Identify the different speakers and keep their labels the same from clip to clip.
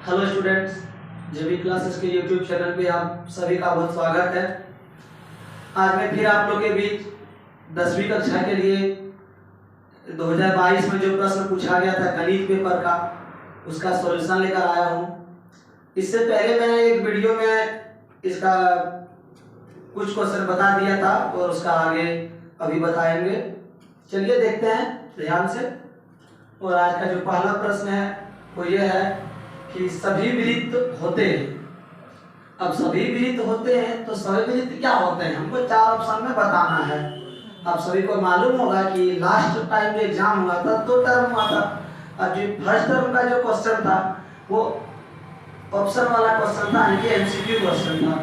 Speaker 1: Hello students, जेबी classes के YouTube channel पे आप सभी का बहुत स्वागत है। आज मैं फिर आप लोग के बीच 10वीं कक्षा के लिए 2022 में जो प्रश्न पूछा गया था गणित पेपर का, उसका सॉल्यूशन लेकर आया हूँ। इससे पहले मैंने एक वीडियो में इसका कुछ क्वेश्चन बता दिया था और उसका आगे अभी बताएंगे। चलिए देखते हैं ध्यान से। और आज का जो पहला प्रश्न है वो ये है कि सभी वृत्त होते हैं। अब सभी वृत्त होते हैं तो सभी वृत्त क्या होते हैं, हमको 4 ऑप्शन में बताना है। अब सभी को मालूम होगा कि लास्ट टाइम जो एग्जाम हुआ था 2 टर्म हुआ था, और जो फर्स्ट टर्म का जो क्वेश्चन था वो ऑप्शन वाला क्वेश्चन था, यानी कि एमसीक्यू क्वेश्चन था।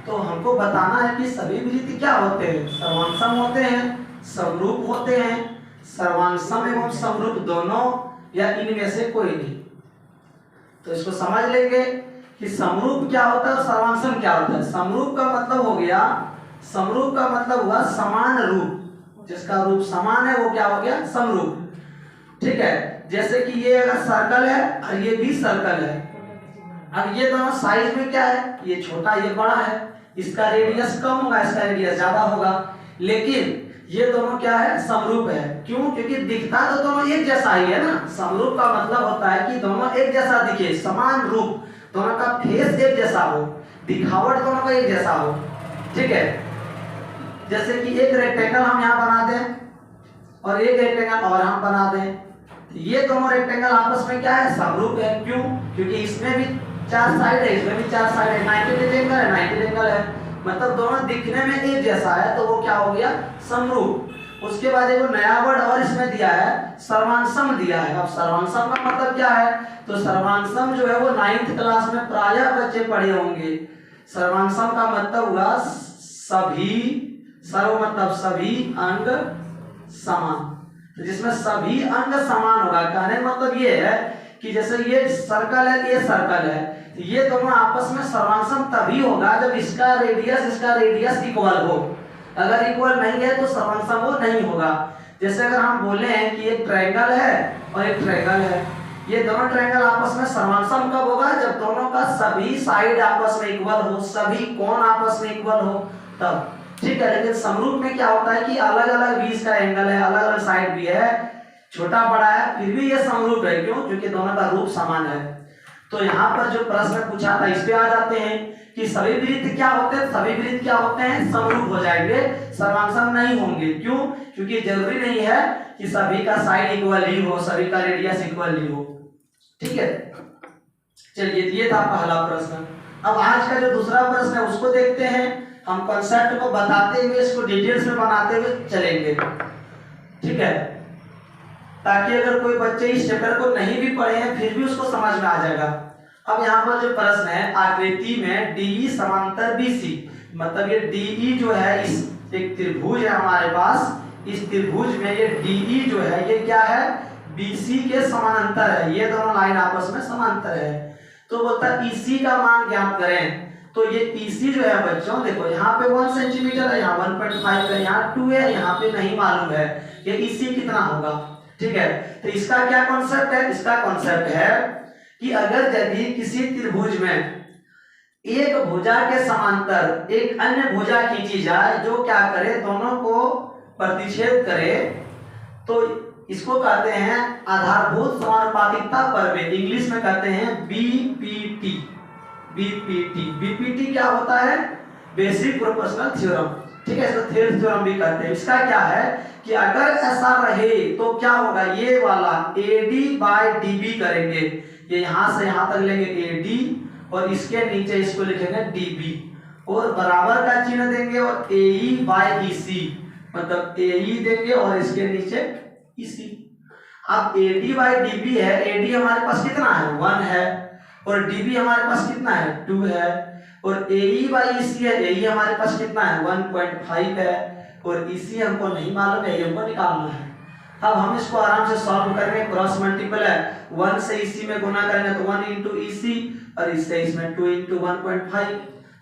Speaker 1: तो हमको बताना है कि सभी वृत्त क्या होते हैं। सर्वांग होते हैं, समरूप होते हैं, सर्वांग एवं समरूप दोनों, या इनमें से कोई नहीं। तो इसको समझ लेंगे कि समरूप क्या होता है और सर्वांग क्या होता है। समरूप का मतलब हो गया, समरूप का मतलब हुआ समान रूप, जिसका रूप समान है वो क्या हो गया, समरूप। ठीक है, जैसे कि ये अगर सर्कल है और ये भी सर्कल है, अब ये दोनों साइज में क्या है, ये छोटा ये बड़ा है, इसका रेडियस कम होगा इसका रेडियस ज्यादा होगा, लेकिन ये दोनों क्या है, समरूप है। क्यों? क्योंकि दिखता तो दोनों एक जैसा ही है ना। समरूप का मतलब होता है कि दोनों एक जैसा दिखे, समान रूप, दोनों का फेस एक जैसा हो, दिखावट दोनों का एक जैसा हो। ठीक है, जैसे कि एक रेक्टेंगल हम यहाँ बना दें और एक रेक्टेंगल और हम बना दें, ये दोनों रेक्टेंगल आपस में क्या है, समरूप है। क्यों? क्योंकि इसमें भी 4 साइड है, इसमें भी 4 साइड है, 90 एंगल है, 90 एंगल है, मतलब दोनों दिखने में एक जैसा है, तो वो क्या हो गया, समरूप। उसके बाद एक नया वर्ड और इसमें दिया है, सर्वांग दिया है। अब सर्वांग का मतलब क्या है, तो सर्वांग जो है वो 9th क्लास में प्रायः बच्चे पढ़े होंगे। सर्वांग का मतलब हुआ सभी, सर्व मतलब सभी, अंग समान। तो जिसमें सभी अंग समान होगा, कहने मतलब ये है कि जैसे ये सर्कल है, ये सर्कल है, तो ये दोनों आपस में सर्वांग तभी होगा जब इसका रेडियस इक्वल हो। अगर इक्वल नहीं है तो सर्वांग वो नहीं होगा। जैसे अगर हम बोले हैं कि एक ट्रायंगल है और एक ट्रायंगल है, ये दोनों ट्रायंगल आपस में सर्वांग कब होगा, जब दोनों का सभी साइड आपस में इक्वल हो, सभी कोण आपस में इक्वल हो, तब। ठीक है, लेकिन समरूप में क्या होता है कि अलग अलग भी इसका एंगल है, अलग अलग साइड भी है, छोटा बड़ा है, फिर भी ये समरूप है। क्यों? क्योंकि दोनों का रूप समान है। तो यहाँ पर जो प्रश्न पूछा था इस पे आ जाते हैं कि सभी वृत्त क्या होते हैं। सभी वृत्त क्या होते हैं, समरूप हो जाएंगे, सर्वांग नहीं होंगे। क्यों? क्योंकि जरूरी नहीं है कि सभी का साइड इक्वल ही हो, सभी का रेडियस इक्वल ही हो। ठीक है, चलिए ये था पहला प्रश्न। अब आज का जो दूसरा प्रश्न है उसको देखते हैं। हम कॉन्सेप्ट को बताते हुए इसको डिटेल्स में बनाते हुए चलेंगे। ठीक है, ताकि अगर कोई बच्चे इस चैप्टर को नहीं भी पढ़े हैं फिर भी उसको समझ में आ जाएगा। अब यहाँ पर जो प्रश्न है, आकृति में DE समांतर BC, मतलब ये DE जो है, इस एक त्रिभुज है हमारे पास, इस त्रिभुज में ये DE जो है ये क्या है, BC के समानांतर है, ये दोनों लाइन आपस में समांतर है। तो बोलता है EC का मान ज्ञात करें। तो ये EC जो है बच्चों, देखो यहाँ पे 1 सेंटीमीटर है, यहाँ 1.5 है, यहाँ 2 है, यहाँ पे नहीं मालूम है ये EC कितना होगा। ठीक है, तो इसका क्या कॉन्सेप्ट है, इसका कॉन्सेप्ट है कि अगर यदि किसी त्रिभुज में एक भुजा के समांतर एक अन्य भुजा खींची जाए जो क्या करे, दोनों को प्रतिच्छेद करे, तो इसको कहते हैं आधारभूत समानुपातिकता प्रमेय, इंग्लिश में कहते हैं BPT। BPT क्या होता है, बेसिक प्रोपोर्शनल थ्योरम। ठीक है, इसको थेल्स थ्योरम भी कहते हैं। इसका क्या है कि अगर ऐसा रहे तो क्या होगा, ये वाला AD/DB करेंगे, ये यहां से यहां तक लेंगे AD और इसके नीचे इसको लिखेंगे DB और बराबर का चिन्ह देंगे और AE/EC, मतलब AE देंगे और इसके नीचे EC। अब AD/DB है, AD हमारे पास कितना है, 1 है, और DB हमारे पास कितना है, 2 है, और AE/EC है, AE हमारे पास कितना है, 1.5 है, और EC हमको नहीं मालूम है, ये हमको निकालना है। अब हम इसको आराम से सॉल्व करेंगे, क्रॉस मल्टीपल है, 1 से EC में गुना करेंगे तो 1 into EC, और इससे इसमें 2 into 1.5,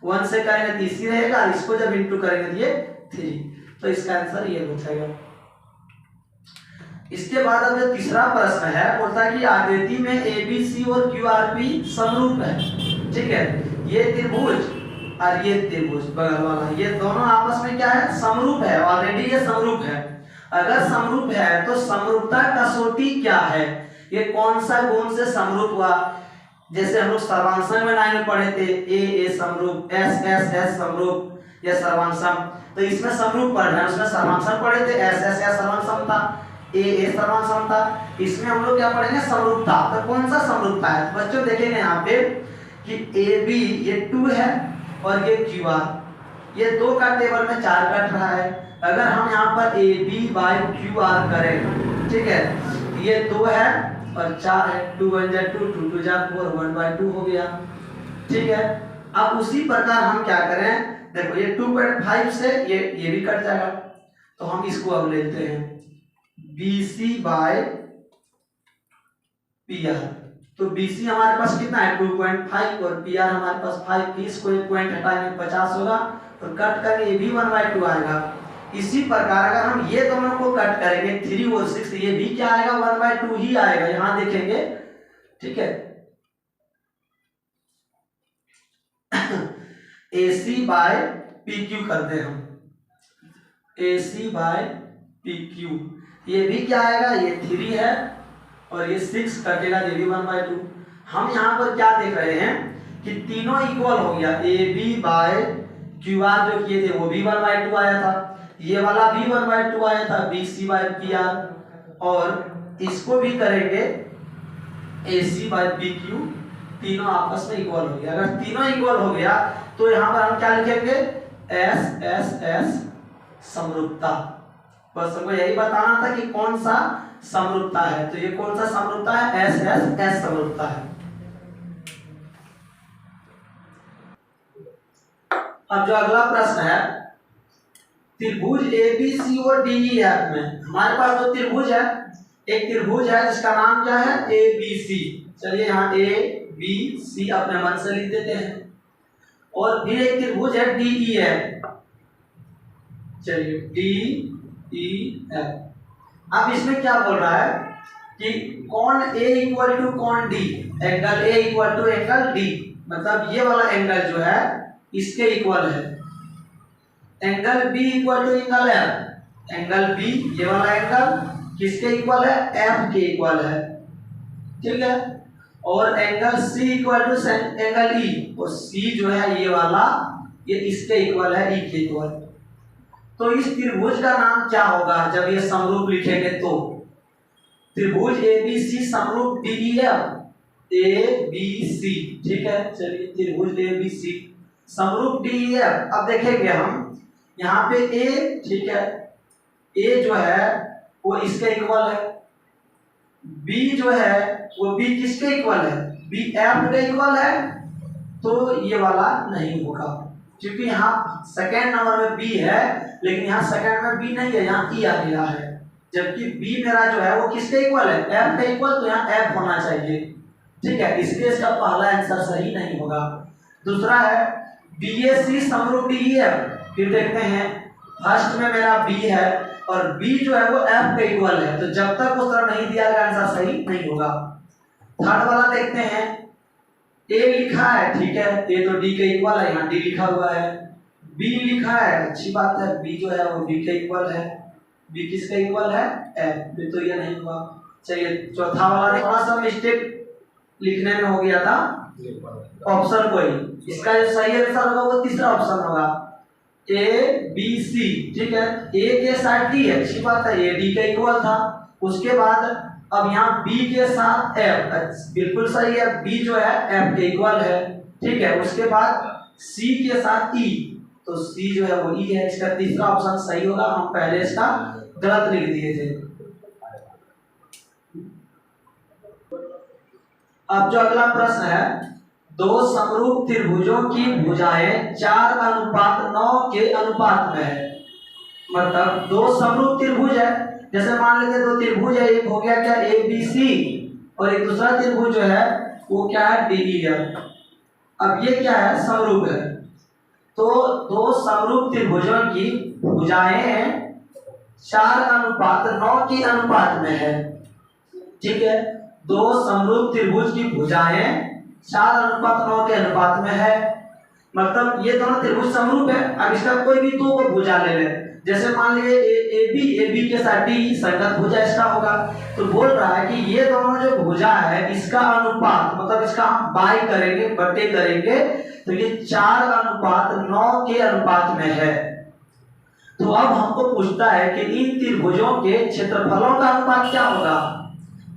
Speaker 1: 1 से करेंगे तो EC रहेगा, और इसको जब इंटू करेंगे तो ये 3, तो इसका आंसर ये हो जाएगा। इसके बाद अब जो तीसरा प्रश्न है बोलता है कि आकृति में एबीसी और क्यूआरपी समरूप है। ठीक है, ये त्रिभुज और ये त्रिभुज बगल वाला, ये दोनों आपस में क्या है, समरूप है। ऑलरेडी ये समरूप है। अगर समरूप है तो समरूपता कसौटी क्या है, ये कौन सा गुण से समरूप हुआ। जैसे हम लोग सर्वांशम में 9 में पढ़े थे, ए समरूप, एस समरूप, या सर्वांशम, तो इसमें समरूप पढ़ रहे हैं, उसमें सर्वांशम पढ़े थे, एस सर्वांशम था, ए सर्वांशम था। इसमें हम लोग क्या पढ़ेंगे, समरूपता। तो कौन सा समरूपता है बच्चों, देखेंगे यहाँ पे कि ए बी ये 2 है और ये क्यू आर, ये 2 का टेबल में 4 कट रहा है। अगर हम यहाँ पर A B by Q R करें, ठीक है, ये 2 है और 4 है, 2 1 जा 2, 2 2 जा 4, 1/2 हो गया। ठीक है, अब उसी प्रकार हम क्या करें, देखो ये 2.5 से ये भी कट जाएगा, तो हम इसको अब लेते हैं BC बाय PR। तो BC हमारे पास कितना है 2.5 और PR हमारे पास 5, इसको एक पॉइंट हटाएंगे 50 होगा और कट करके ये भी 1/2 आएगा। इसी प्रकार अगर हम ये दोनों को कट करेंगे 3 और 6, ये भी क्या आएगा 1/2 ही आएगा, यहां देखेंगे। ठीक है, AC बाय PQ करते हैं हम, AC बाय PQ, ये भी क्या आएगा, ये 3 है और ये 6 कटेगा, ये भी 1/2। हम यहाँ पर क्या देख रहे हैं कि तीनों इक्वल हो गया, AB बाय QR जो किए थे वो भी 1/2 आया था, ये वाला भी 1/2 आया था, BC बाय PR, और इसको भी करेंगे AC बाय PQ, तीनों आपस में इक्वल हो गया। अगर तीनों इक्वल हो गया तो यहाँ पर हम क्या लिखेंगे, S समरूपता। बस हमको यही बताना था कि कौन सा समरूपता है, तो ये कौन सा समरूपता है, S समरूपता है। अब जो अगला प्रश्न है, त्रिभुज ABC और DEF में हमारे पास जो त्रिभुज है, एक त्रिभुज है जिसका नाम क्या है, ABC। चलिए यहाँ ABC अपने मन से लिख देते हैं, और फिर एक त्रिभुज है DEF। चलिए DEF, अब इसमें क्या बोल रहा है कि कोण A इक्वल टू कोण D, angle A equal to angle D, मतलब ये वाला एंगल जो है इसके इक्वल है। Angle B equal to angle F, angle B ये वाला एंगल किसके इक्वल है, F के इक्वल है। ठीक है, और angle C equal to angle E, और C जो है ये वाला, ये इसके इक्वल है, E के इक्वल। तो इस त्रिभुज का नाम क्या होगा जब ये समरूप लिखेंगे, तो त्रिभुज ABC समरूप DEF, ABC। ठीक है, चलिए त्रिभुज ABC समरूप DEF। अब देखेंगे हम यहाँ पे A, ठीक है, A जो है वो इसके इक्वल है, B जो है वो B किसके इक्वल है, B F के इक्वल है, तो ये वाला नहीं होगा, क्योंकि यहाँ सेकेंड नंबर में B है, लेकिन यहाँ सेकेंड में B नहीं है, यहाँ E आ गया है, जबकि B मेरा जो है वो किसके इक्वल है, F के इक्वल, तो यहाँ F होना चाहिए। ठीक है, इसलिए इसका पहला आंसर सही नहीं होगा। दूसरा है BAC समरूप DEF। फिर देखते हैं, फर्स्ट में मेरा B है और B जो है वो F के इक्वल है, तो जब तक उस तरह नहीं दिया गया आंसर सही नहीं होगा। थर्ड वाला देखते हैं, A लिखा है, ठीक है, A तो D के इक्वल है, यहाँ D लिखा हुआ है। B लिखा है, अच्छी बात है, B जो है वो B के इक्वल है, B किसके इक्वल है, F, तो ये नहीं हुआ। चलिए चौथा वाला थोड़ा सा मिस्टेक लिखने में हो गया था, ऑप्शन कोई, इसका जो सही आंसर होगा वो तीसरा ऑप्शन होगा, ABC। ठीक है, A के साथ D है, अच्छी बात है, A D के इक्वल था। उसके बाद अब यहाँ B के साथ F, बिल्कुल सही है, B जो है F के इक्वल है। ठीक है, उसके बाद C के साथ E, तो C जो है वो E है, इसका तीसरा ऑप्शन सही होगा, हम पहले इसका गलत लिख दिए थे। अब जो अगला प्रश्न है, दो समरूप त्रिभुजों की भुजाएं 4:9 के अनुपात में है। मतलब दो समरूप त्रिभुज है, जैसे मान लेते दो त्रिभुज है, एक हो गया क्या ABC और एक दूसरा त्रिभुज जो है वो क्या है DEF। अब ये क्या है, समरूप है, तो दो समरूप त्रिभुजों की भुजाएं 4:9 के अनुपात में है। ठीक है, दो समरूप त्रिभुज की भुजाएं 4:9 के अनुपात में है। मतलब ये दोनों त्रिभुज समरूप है। अब इसका कोई भी दो को भुजा ले ले, जैसे मान लीजिए ए बी के साथ डी संगत भुजा इसका होगा। तो बोल रहा है कि ये दोनों जो भुजा है इसका अनुपात, मतलब इसका हम बाई करेंगे, बटे करेंगे, तो ये 4:9 के अनुपात में है। तो अब हमको पूछता है कि इन त्रिभुजों के क्षेत्रफलों का अनुपात क्या होगा।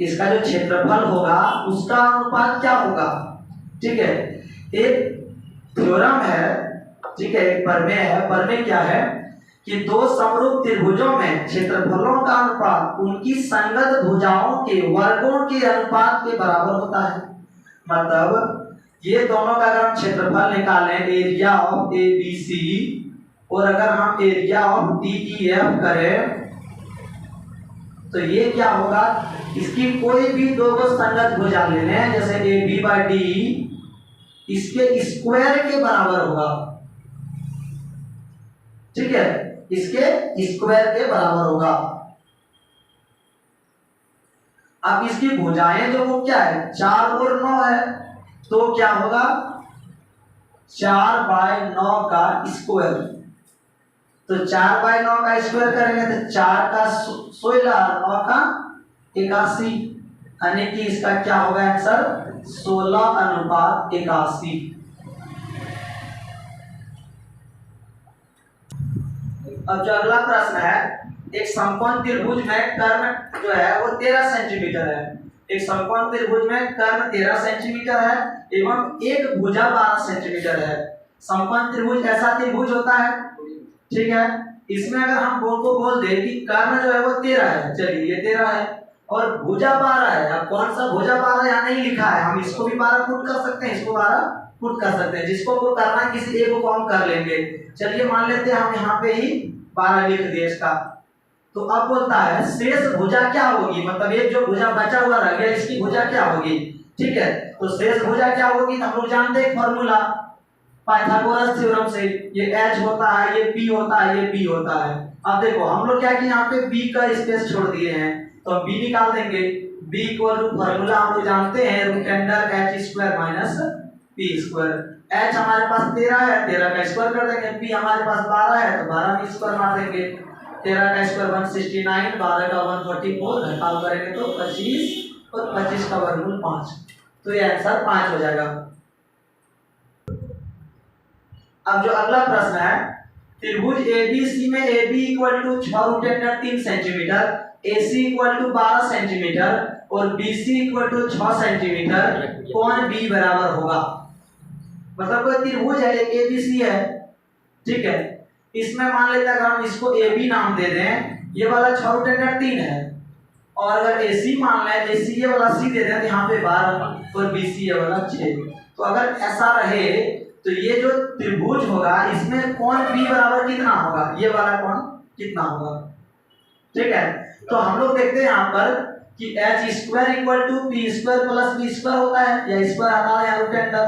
Speaker 1: इसका जो क्षेत्रफल होगा उसका अनुपात क्या होगा। ठीक है, एक थ्योरम है, ठीक है, एक प्रमेय है। प्रमेय क्या है कि दो समरूप त्रिभुजों में क्षेत्रफलों का अनुपात उनकी संगत भुजाओं के वर्गों के अनुपात के बराबर होता है। मतलब ये दोनों का अगर हम क्षेत्रफल निकालें, area of A B C, और अगर हम area of D E F करें, तो ये क्या होगा, इसकी कोई भी दो को संगत भुजा लेने हैं, जैसे ए बी बाई डी इसके स्क्वायर के बराबर होगा। ठीक है, इसके स्क्वायर के बराबर होगा। अब इसकी भुजाएं जो वो क्या है, 4 और 9 है, तो क्या होगा 4/9 का स्क्वायर। तो 4/9 का स्क्वायर करेंगे तो 4 का 16, 9 का 81, यानी कि इसका क्या होगा आंसर 16:81। अब जो अगला प्रश्न है, एक समकोण त्रिभुज में कर्ण जो है वो 13 सेंटीमीटर है। एक समकोण त्रिभुज में कर्ण 13 सेंटीमीटर है एवं एक भुजा 12 सेंटीमीटर है। समकोण त्रिभुज ऐसा त्रिभुज होता है, ठीक है, इसमें अगर हम बोल दे कि कर्ण जो है वो 13 है, चलिए ये 13 है, और भुजा 12 है। अब कौन सा भुजा 12 यहाँ नहीं लिखा है, हम इसको भी 12 फुट कर सकते हैं, इसको 12 फुट कर सकते हैं, जिसको वो करना है किसी एक को हम कर लेंगे। चलिए मान लेते हैं हम यहाँ पे ही 12 लिख दिए इसका। तो अब बोलता है शेष भुजा क्या होगी, मतलब एक जो भुजा बचा हुआ रह गया इसकी भुजा क्या होगी। ठीक है, तो शेष भुजा क्या होगी, हम लोग जानते हैं फॉर्मूला पाइथागोरस थ्योरम से, ये h होता है, ये p होता है, ये b होता है। अब देखो हम लोग क्या कि यहाँ पे b का स्पेस छोड़ दिए हैं, तो हम b निकाल देंगे। b इक्वल टू फॉर्मूला हम लोग जानते हैं root under h square minus p square. h हमारे पास 13 है, 13 का स्क्वायर कर देंगे। p हमारे पास 12 है, तो 12 में स्क्वायर मार देंगे। 13 का स्क्वायर 169, 12 का 144, घटाव करेंगे तो 25 और 25 का वर्गमूल 5, तो ये आंसर 5 हो जाएगा। अब जो अगला प्रश्न है, त्रिभुज एबीसी में AB equal to 6 root under 3 centimetre, AC equal to 12 centimetre और BC इक्वल टू 6 सेंटीमीटर, कोण B बराबर होगा। मतलब कोई त्रिभुज है, एक ABC है, ठीक है, इसमें मान लेते हैं अगर हम इसको AB नाम दे दें, ये वाला 6 रूट अंडर 3 है, और अगर AC मान लें, AC ये वाला C दे दें तो यहाँ पे 12 और BC ये वाला 6। तो अगर ऐसा रहे तो ये जो त्रिभुज होगा इसमें कोण B बराबर कितना होगा, ये वाला कोण कितना होगा। ठीक है, तो हम लोग देखते हैं यहाँ पर कि h square equal to p square plus b square होता है, या स्क्वायर हटा या रूट अंडर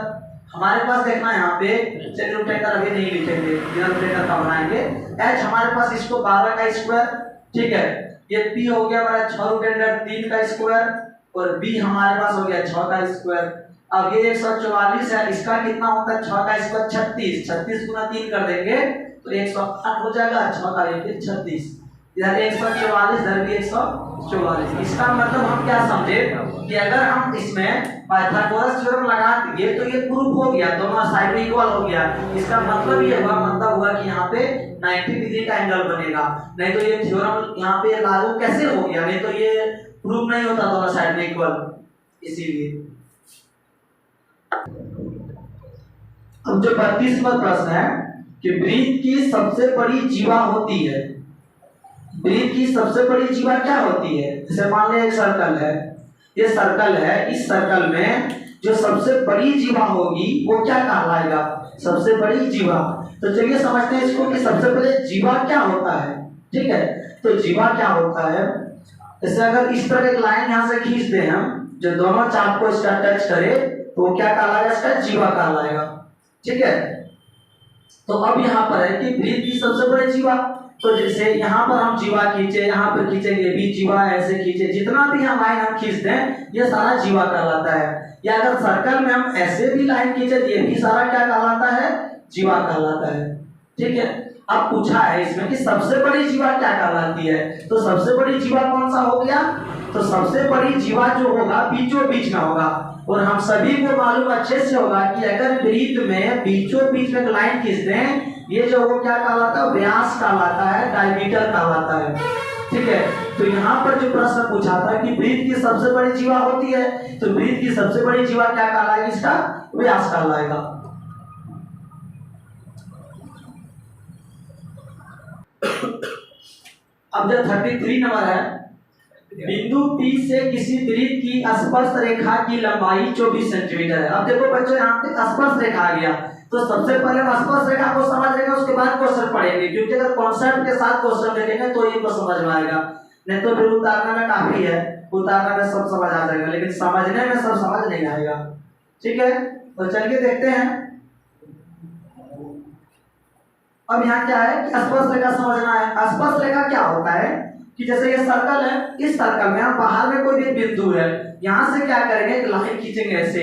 Speaker 1: हमारे पास देखना है यहाँ पे। चलिए रूट अंडर अभी नहीं लिखेंगे, बिना रूट अंडर का बनाएंगे। h हमारे पास इसको 12 का स्क्वायर, ठीक है, ये p हो गया हमारा 6 रूट अंडर 3 का स्क्वायर, और b हमारे पास हो गया 6 का स्क्वायर। अब ये 144 है, इसका कितना होता है 6 का स्क्वायर 36, 36 गुना 3 कर देंगे तो 108 हो जाएगा, 6 का 1 36, इधर 144, इधर भी 144। इसका मतलब हम क्या समझे कि अगर हम इसमें पाइथागोरस थ्योरम लगा दिए तो ये प्रूफ हो गया, दोनों साइड में इक्वल हो गया। इसका मतलब ये हुआ, मतलब हुआ कि यहाँ पे 90 डिग्री का एंगल बनेगा, नहीं तो ये थ्योरम यहाँ पे लागू कैसे हो गया, नहीं तो ये प्रूफ नहीं होता दोनों साइड में इक्वल। इसीलिए अब जो 32वां प्रश्न है कि वृत्त की सबसे बड़ी जीवा होती है, वृत्त की सबसे बड़ी जीवा क्या होती है। जैसे मान लें एक सर्कल है, ये सर्कल है, इस सर्कल में जो सबसे बड़ी जीवा होगी वो क्या कहलाएगा, सबसे बड़ी जीवा। तो चलिए समझते हैं इसको कि सबसे पहले जीवा क्या होता है। ठीक है, तो जीवा क्या होता है, जैसे अगर इस तरह एक लाइन यहाँ से खींच दे हम, जो दोनों चाप को इसका टच करे तो वो क्या कहलाएगा, इसका जीवा कहलाएगा। ठीक है, तो अब यहाँ पर है कि वृत्त की सबसे बड़ी जीवा, तो जैसे यहाँ पर हम जीवा खींचे, यहाँ पर खींचेंगे भी जीवा, ऐसे खींचे, जितना भी हम लाइन हम खींचते हैं ये सारा जीवा कहलाता है। या अगर सर्कल में हम ऐसे भी लाइन खींचे तो ये भी सारा क्या कहलाता है, जीवा कहलाता है। ठीक है, अब पूछा है इसमें कि सबसे बड़ी जीवा क्या कहलाती है, तो सबसे बड़ी जीवा कौन सा हो गया, तो सबसे बड़ी जीवा जो होगा बीचों बीच में होगा। और हम सभी को मालूम अच्छे से होगा कि अगर वृत्त में बीचों बीच में लाइन खींचते हैं ये जो वो क्या कहलाता है, व्यास कहलाता है, डायमीटर कहलाता है। ठीक है, तो यहाँ पर जो प्रश्न पूछा था कि वृत्त की सबसे बड़ी जीवा होती है, तो वृत्त की सबसे बड़ी जीवा क्या कहलाएगी, इसका व्यास कहलाएगा। अब जो 33 नंबर है, बिंदु P से किसी वृत्त की स्पर्श रेखा की लंबाई 24 सेंटीमीटर है। अब देखो बच्चों यहाँ पे स्पर्श रेखा आ गया, तो सबसे पहले हम स्पर्श रेखा को समझ लेंगे, उसके बाद क्वेश्चन पढ़ेंगे, क्योंकि अगर कॉन्सेप्ट के साथ क्वेश्चन देखेंगे तो इनको समझ में आएगा, नहीं तो फिर उतारने में काफी है, उतारने में सब समझ आ जाएगा लेकिन समझने में सब समझ नहीं आएगा। ठीक है, तो चलिए देखते हैं। अब यहाँ क्या है कि स्पर्श रेखा समझना है। स्पर्श रेखा क्या होता है कि जैसे ये सर्कल है, इस सर्कल में हम बाहर में कोई भी बिंदु है, यहाँ से क्या करेंगे, एक लाइन खींचेंगे ऐसे,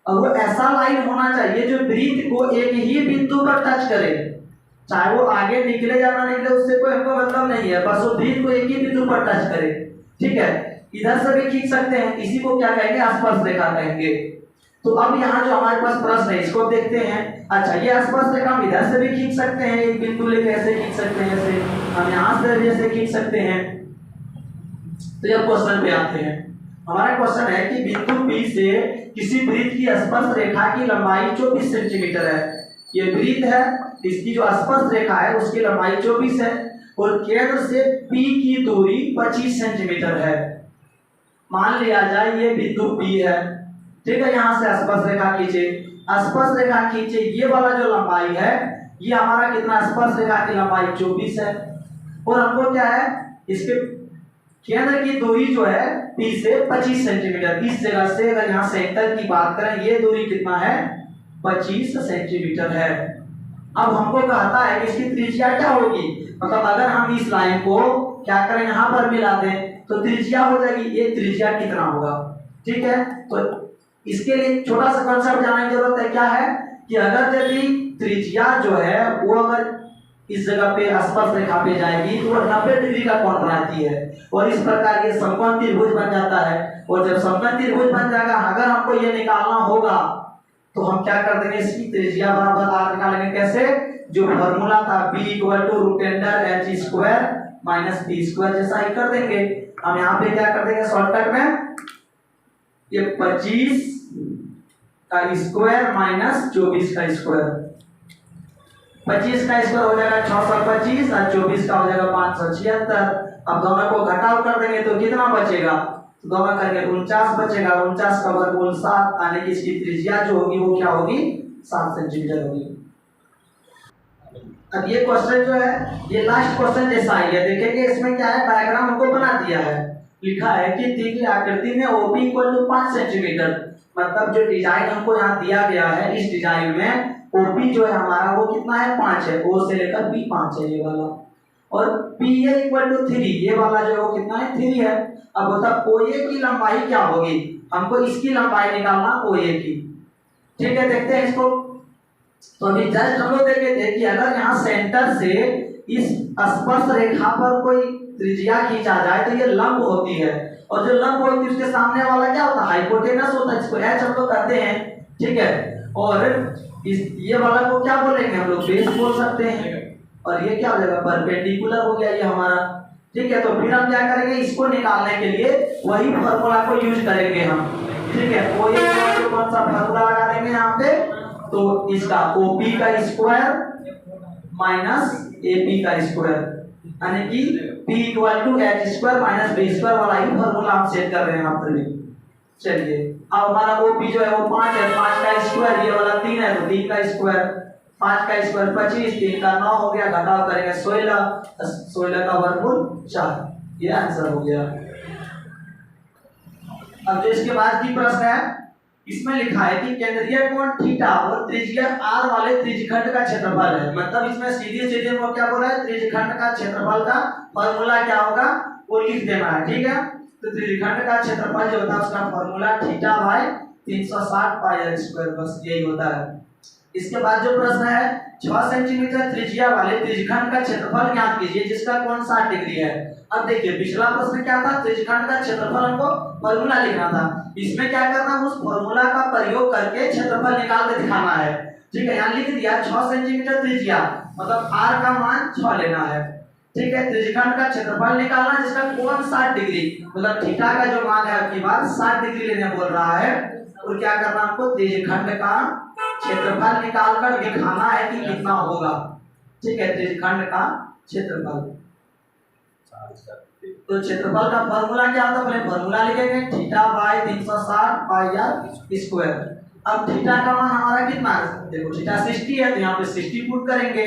Speaker 1: और वो ऐसा लाइन होना चाहिए जो वृत्त को एक ही बिंदु पर टच करे, चाहे वो आगे निकले या ना निकले उससे कोई हमको मतलब नहीं है, बस वो वृत्त को एक ही बिंदु पर टच करे। ठीक है, इधर से भी खींच सकते हैं, इसी को क्या कहेंगे, स्पर्श रेखा कहेंगे। तो अब यहाँ जो हमारे पास प्रश्न है इसको देखते हैं। अच्छा, ये स्पर्श रेखा हम इधर से भी खींच सकते हैं, एक बिंदु लेके ऐसे खींच सकते हैं, ऐसे हम यहाँ से भी ऐसे खींच सकते हैं। तो जब क्वेश्चन पे आते हैं, हमारा क्वेश्चन है कि बिंदु P से किसी वृत्त की स्पर्श रेखा की लंबाई 24 सेंटीमीटर है। ये वृत्त है, इसकी जो स्पर्श रेखा है उसकी लंबाई 24 है और केंद्र से P की दूरी 25 सेंटीमीटर है। मान लिया जाए ये बिंदु P है। ठीक है, यहाँ से स्पर्श रेखा खींचे, स्पर्श रेखा खींचे, ये वाला जो लंबाई है ये हमारा कितना, स्पर्श रेखा की लंबाई 24 है और हमको क्या है, इसके केंद्र की दूरी जो है P से 25 सेंटीमीटर। इस जगह से अगर यहाँ सेंटर की बात करें ये दूरी कितना है, 25 सेंटीमीटर है। अब हमको कहता है कि इसकी त्रिज्या क्या होगी, मतलब अगर हम इस लाइन को क्या करें, यहाँ पर मिला दें तो त्रिज्या हो जाएगी, ये त्रिज्या कितना होगा। ठीक है, तो इसके लिए छोटा सा कॉन्सेप्ट जानने की जरूरत है, क्या है कि अगर यदि त्रिज्या जो है वो अगर इस जगह पे स्पर्श रेखा पे जाएगी तो वो 90 डिग्री का कोण बनाती है और इस प्रकार ये समकोण त्रिभुज बन जाता है। और जब समकोण त्रिभुज बन जाएगा, अगर हमको ये निकालना होगा तो हम क्या कर देंगे, इसकी त्रिज्या बराबर r निकालेंगे। कैसे, जो फॉर्मूला था b √h² - p², जैसा ही कर देंगे। हम यहाँ पे क्या कर देंगे, शॉर्टकट में ये 25 का स्क्वायर माइनस 24 का स्क्वायर, 25 का स्क्वायर हो जाएगा 625 और 24 का हो जाएगा 576। अब दोनों को घटाव कर देंगे तो कितना बचेगा, तो दोनों करके 49 बचेगा, 49 का वर्गमूल 7, यानी कि इसकी त्रिज्या जो होगी वो क्या होगी, 7 सेंटीमीटर होगी। अब ये क्वेश्चन जो है ये लास्ट क्वेश्चन जैसा ही है, देखेंगे इसमें क्या है, डायग्राम हमको बना दिया है, लिखा है कि दी गई आकृति में OP = 5 सेंटीमीटर, मतलब जो डिजाइन हमको यहाँ दिया गया है इस डिजाइन में OP जो है हमारा वो कितना है, 5 है, O से लेकर B 5 है ये वाला, और PA = 3, ये वाला जो है वो कितना है, 3 है। अब मतलब OA की लंबाई क्या होगी, हमको इसकी लंबाई निकालना OA की। ठीक है, देखते हैं इसको। तो अभी जस्ट हम लोग देखे थे कि अगर यहाँ सेंटर से इस स्पर्श रेखा पर कोई त्रिज्या खींचा जाए तो ये लंब होती है, और जो लंब होती है उसके सामने वाला क्या होता है, हाइपोटेनस होता है, इसको h हम लोग कहते हैं। ठीक है, और इस ये वाला को क्या बोलेंगे हम लोग, बेस बोल सकते हैं, और ये क्या हो जाएगा, परपेंडिकुलर हो गया ये हमारा। ठीक है, तो फिर हम क्या करेंगे, इसको निकालने के लिए वही फार्मूला को यूज करेंगे हम। ठीक है, वो ये कौन सा फार्मूला लगा देंगे यहाँ पे, तो इसका OP का स्क्वायर माइनस AP का स्क्वायर, यानी कि P = h² - b² वाला ही फार्मूला हम सेट कर रहे हैं यहाँ पर। चलिए, अब हमारा OP जो है वो 5 है, 5 का स्क्वायर, ये वाला 3 है तो 3 का स्क्वायर, 5 का स्क्वायर 25, 3 का 9 हो गया, घटाव करेंगे 16, 16 का वर्गमूल 4, ये आंसर हो गया। अब जो इसके बाद की प्रश्न है इसमें लिखा है कि केंद्रीय कोण थीटा और त्रिज्या आर वाले त्रिज्यखंड का क्षेत्रफल है। मतलब इसमें सीधे सीधे वो क्या बोल रहा है, त्रिज्यखंड का क्षेत्रफल का फॉर्मूला क्या होगा वो लिख देना है, ठीक है। तो त्रिज्यखंड का क्षेत्रफल जो होता है उसका formula theta by 360 pi R square, बस यही होता है। इसके बाद जो प्रश्न है 6 सेंटीमीटर त्रिज्या वाले त्रिज्यखंड का क्षेत्रफल ज्ञात कीजिए जिसका कोण 60 डिग्री है। अब देखिए पिछला प्रश्न क्या था, त्रिज्यखंड का क्षेत्रफल हमको फॉर्मूला लिखना था, इसमें क्या करना है उस फॉर्मूला का प्रयोग करके क्षेत्रफल निकाल के दिखाना है, ठीक है। यहाँ लिख दिया 6 सेंटीमीटर त्रिज्या, मतलब r का मान 6 लेना है, ठीक है। त्रिज्यखंड का क्षेत्रफल निकालना जिसका कोण 60 डिग्री, मतलब थीटा का जो मान है आपकी बात 60 डिग्री लेने बोल रहा है। और क्या करना आपको, त्रिज्यखंड का क्षेत्रफल निकाल कर दिखाना है कि कितना होगा, ठीक है। त्रिज्यखंड का क्षेत्रफल, तो क्षेत्रफल का फॉर्मूला क्या होता है, पहले फॉर्मूला लिखेंगे theta by 360 pi R square. अब थीटा का मान हमारा कितना है, देखो थीटा 60 है तो यहाँ पे 60 पुट करेंगे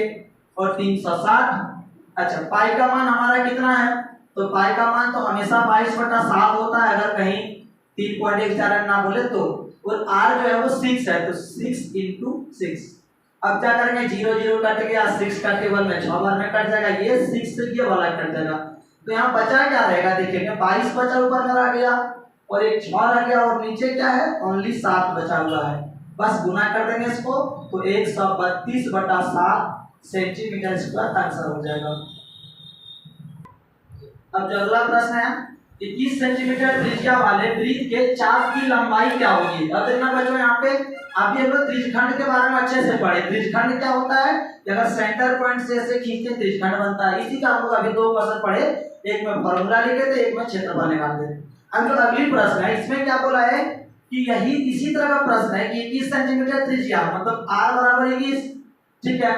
Speaker 1: और 360, अच्छा पाई का मान हमारा कितना है, तो पाई का मान तो हमेशा 22/7 होता है अगर कहीं 3.14 ना बोले तो, और r जो है वो 6 है तो 6 into 6। अब क्या करेंगे 0 0 कट गया, 6 का टेबल में 6 बार में कट जाएगा, ये 6 से ये वाला कट जाएगा, तो यहाँ बचा क्या रहेगा, देखेंगे 22 बचा ऊपर में रह गया और एक 6 रह गया और नीचे क्या है ओनली 7 बचा हुआ है, बस गुना कर देंगे इसको तो 132/7 सेंटीमीटर स्क्वायर आंसर हो जाएगा। अब जो अगला प्रश्न है 21 सेंटीमीटर त्रिज्या वाले वृत्त के चाप की लंबाई क्या होगी। अब देखना बच्चों यहाँ पे अभी हम लोग त्रिज्यखंड के बारे में अच्छे से पढ़े। त्रिज्यखंड क्या होता है, अगर सेंटर पॉइंट से ऐसे खींचते त्रिज्यखंड बनता है, इसी का हम लोग अभी 2 क्वेश्चन पढ़े, एक में फॉर्मूला लिखे थे, एक में क्षेत्रफल निकालते थे। अब जो अगली प्रश्न है इसमें क्या बोला है कि यही इसी तरह का प्रश्न है कि 21 सेंटीमीटर त्रिज्या मतलब r बराबर 21, ठीक है।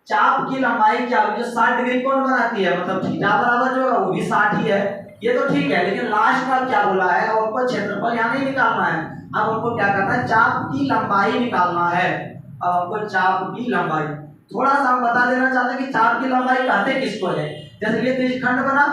Speaker 1: चाप की लंबाई क्या होगी, जो 60 डिग्री कोण बनाती है, मतलब थीटा बराबर जो होगा वो भी 60 ही है, ये तो ठीक है। लेकिन लास्ट में क्या बोला है, अब आपको क्षेत्रफल यहाँ नहीं निकालना है, अब हमको क्या करना है चाप की लंबाई निकालना है। अब हमको चाप की लंबाई थोड़ा सा हम बता देना चाहते हैं कि चाप की लंबाई कहते किसको है। जैसे ये त्रिज्यखंड बना,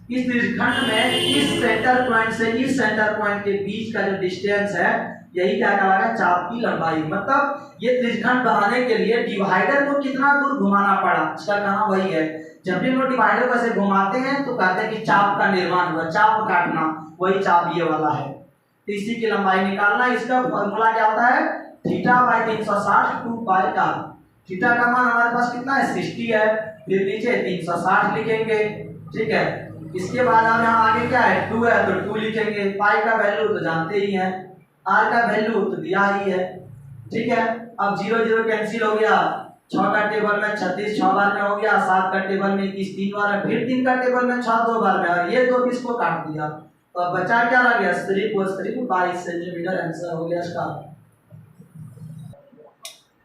Speaker 1: इस त्रिज्यखंड में इस सेंटर पॉइंट से इस सेंटर पॉइंट के बीच का जो डिस्टेंस है यही क्या कहलाएगा चाप की लंबाई। मतलब ये त्रिज्यखंड बनाने के लिए डिवाइडर को कितना दूर घुमाना पड़ा, इसका कहना वही है। जब भी हम लोग डिवाइडर को ऐसे घुमाते हैं तो कहते हैं कि चाप का निर्माण हुआ, चाप काटना, वही चाप ये वाला है। तो इसी की लंबाई निकालना, इसका फॉर्मूला क्या होता है theta by 360 2 pi r। Theta का मान हमारे पास कितना है 60 है, फिर नीचे 360 लिखेंगे, ठीक है। इसके बाद हम यहाँ आगे क्या है 2 है तो 2 लिखेंगे, पाई का वैल्यू तो जानते ही हैं, r का वैल्यू तो दिया ही है, ठीक है। अब 0 0 कैंसिल हो गया, 6 का टेबल में 36 6 बार में हो गया, 7 का टेबल में 21 3 बार है, फिर 3 का टेबल में 6 2 बार में, और ये 2 किसको काट दिया तो अब बचा क्या रह गया सिर्फ 22 सेंटीमीटर आंसर हो गया इसका।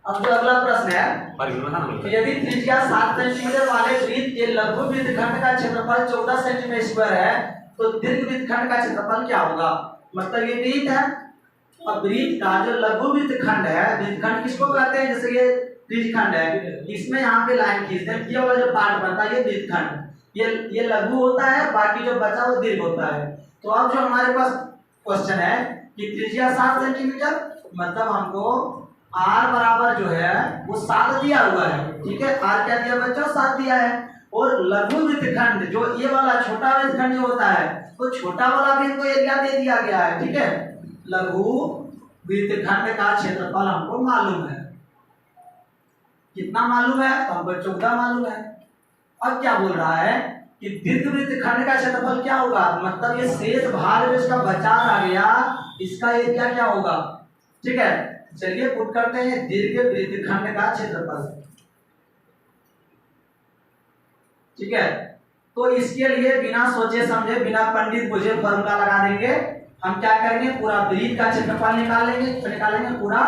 Speaker 1: अब जो अगला प्रश्न है तो यदि त्रिज्या 7 सेंटीमीटर वाले वृत्त के लघु वृत्तखंड का क्षेत्रफल 14 सेंटीमीटर स्क्वायर है तो दीर्घ वृत्तखंड का क्षेत्रफल क्या होगा। मतलब ये वृत्त है और वृत्त का जो लघु वृत्तखंड है, वृत्तखंड किसको कहते हैं, जैसे ये त्रिज्यखंड है, इसमें यहाँ पे लाइन खींचते हैं, ये वाला जो पार्ट बनता है ये वृत्तखंड, ये लघु होता है, बाकी जो बचा वो दीर्घ होता है। तो अब जो हमारे पास क्वेश्चन है कि त्रिज्या 7 सेंटीमीटर, मतलब हमको r बराबर जो है वो 7 दिया हुआ है, ठीक है। r क्या दिया बच्चों 7 दिया है, और लघु वृत्तखंड जो ये वाला छोटा वृत्तखंड जो होता है वो छोटा वाला भी इनको एरिया दे दिया गया है, ठीक है। लघु वृत्तखंड का क्षेत्रफल हमको मालूम है, कितना मालूम है तो हमको 14 मालूम है। अब क्या बोल रहा है कि दीर्घ वृत्तखंड का क्षेत्रफल क्या होगा, मतलब ये शेष भाग जो इसका बचा रह गया इसका एरिया क्या होगा, ठीक है। चलिए पुट करते हैं दीर्घ वृत्तखंड का क्षेत्रफल, ठीक है। तो इसके लिए बिना सोचे समझे बिना पंडित बुझे फॉर्मूला लगा देंगे। हम क्या करेंगे पूरा वृत्त का क्षेत्रफल निकालेंगे पूरा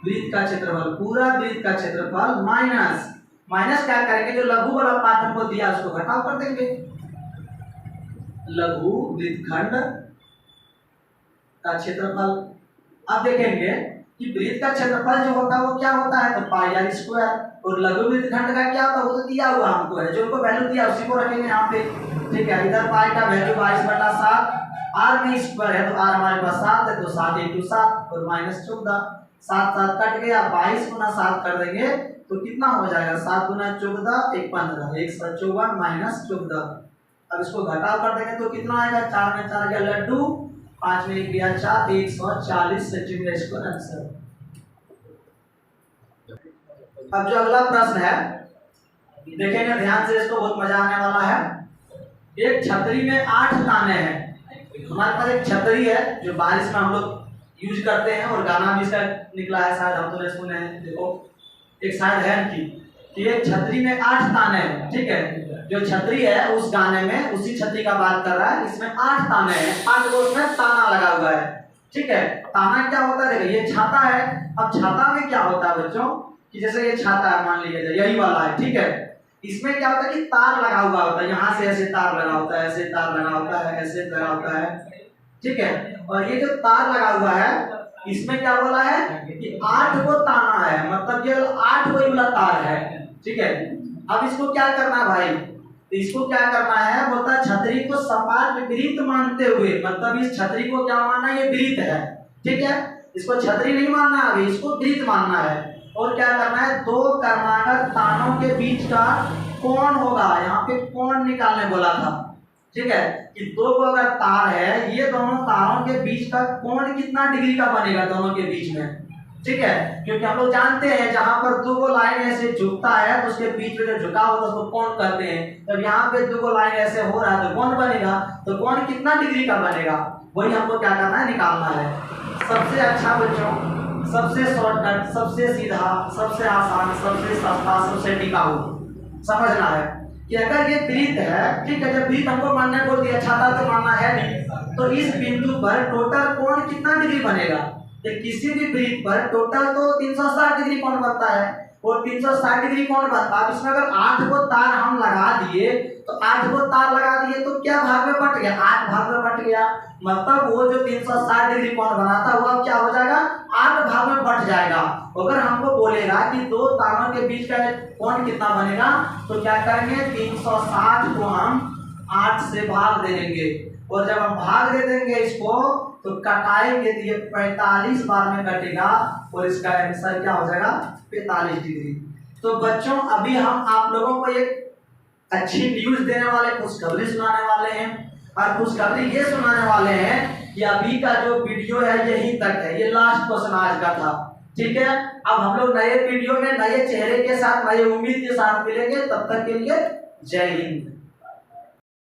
Speaker 1: वृत्त का क्षेत्रफल, पूरा वृत्त का क्षेत्रफल माइनस क्या करेंगे जो लघु वाला पार्ट हमको दिया उसको घटाव कर देंगे, लघु वृत्तखंड का क्षेत्रफल। अब देखेंगे कि वृत्त का क्षेत्रफल जो होता है वो क्या होता है तो पाई आर स्क्वायर, और लघु वृत्तखंड का क्या होता है वो तो दिया हुआ हमको है, जो उनको वैल्यू दिया उसी को रखेंगे यहाँ पे, ठीक है। इधर पाई का वैल्यू 22/7 आर में स्क्वायर है तो आर हमारे पास 7 है, तो 7 × 7 और -14, 7 7 कट गया, 22 × 7 कर देंगे तो कितना हो जाएगा, 7 × 14 = 15, 154 - 14। अब इसको घटाव कर देंगे तो कितना आएगा, 4 में 4 गया लड्डू, 5 में 1 गया 4, 140 सेंटीमीटर स्क्वायर आंसर। अब जो अगला प्रश्न है देखेंगे ध्यान से, इसको बहुत मजा आने वाला है। एक छतरी में 8 ताने हैं। हमारे पास एक छतरी है जो बारिश में हम लोग यूज करते हैं और गाना भी इसका निकला है, शायद हम तो सुने हैं। देखो एक शायद है कि एक छतरी में 8 ताने हैं, ठीक है। जो छतरी है उस गाने में उसी छतरी का बात कर रहा है, इसमें 8 ताने हैं, 8 को उसमें ताना लगा हुआ है, ठीक है। ताना क्या होता है, देखिए ये छाता है। अब छाता में क्या होता है बच्चों कि जैसे ये छाता है, मान लीजिए यही वाला है, ठीक है। इसमें क्या होता है कि तार लगा हुआ होता है, यहाँ से ऐसे तार लगा होता है, ऐसे तार लगा होता है, ऐसे लगा होता है, ठीक है। और ये जो तार लगा हुआ है इसमें क्या बोला है कि 8 को ताना है, मतलब ये 8 कोई वाला तार है, ठीक है। अब इसको क्या करना है भाई, तो इसको क्या करना है, बोलता है छतरी को सपाट वृत्त मानते हुए, मतलब इस छतरी को क्या मानना है, ये वृत्त है, ठीक है। इसको छतरी नहीं मानना है अभी, इसको वृत्त मानना है। और क्या करना है, 2 कर्मांगत तानों के बीच का कोण होगा, यहाँ पे कोण निकालने बोला था, ठीक है। कि 2 को अगर तार है, ये दोनों तारों के बीच का कोण कितना डिग्री का बनेगा दोनों के बीच में, ठीक है। क्योंकि हम लोग जानते हैं जहां पर 2 लाइन ऐसे झुकता है तो उसके बीच में जो झुकाव होता है उसको कोण कहते हैं। जब यहाँ पे 2 लाइन ऐसे हो रहा है तो कोण बनेगा, तो कोण कितना डिग्री का बनेगा, वही हमको क्या करना है, निकालना है। सबसे अच्छा बच्चों, सबसे शॉर्टकट, सबसे सीधा, सबसे आसान, सबसे सस्ता, सबसे टिकाऊ समझना है कि अगर ये वृत्त है, ठीक है। जब वृत्त हमको मानने बोल दिया, छाता तो मानना है नहीं, तो इस बिंदु पर टोटल कोण कितना डिग्री बनेगा, तो किसी भी वृत्त पर टोटल तो 360 डिग्री कोण बनता है, और 360 डिग्री कोण बनता है। इसमें अगर 8 को तार हम लगा दिए तो 8 को तार लगा दिए तो क्या भाग में बट गया, 8 भाग में बट गया, मतलब वो जो 360 डिग्री कोण बना था वो अब क्या हो जाएगा, 8 भाग में बट जाएगा। अगर हमको बोलेगा कि 2 तारों के बीच का कोण कितना बनेगा, तो क्या करेंगे, 360 को हम 8 से भाग दे देंगे, और जब हम भाग दे देंगे इसको तो कटाएंगे तो ये 45 बार में कटेगा, और इसका आंसर क्या हो जाएगा, 45 डिग्री। तो बच्चों अभी हम आप लोगों को एक अच्छी न्यूज देने वाले, खुशखबरी सुनाने वाले हैं। और खुशखबरी ये सुनाने वाले हैं कि अभी का जो वीडियो है यहीं तक है, ये लास्ट क्वेश्चन आज का था, ठीक है। अब हम लोग नए वीडियो में नए चेहरे के साथ, नए उम्मीद के साथ मिलेंगे, तब तक के लिए जय हिंद।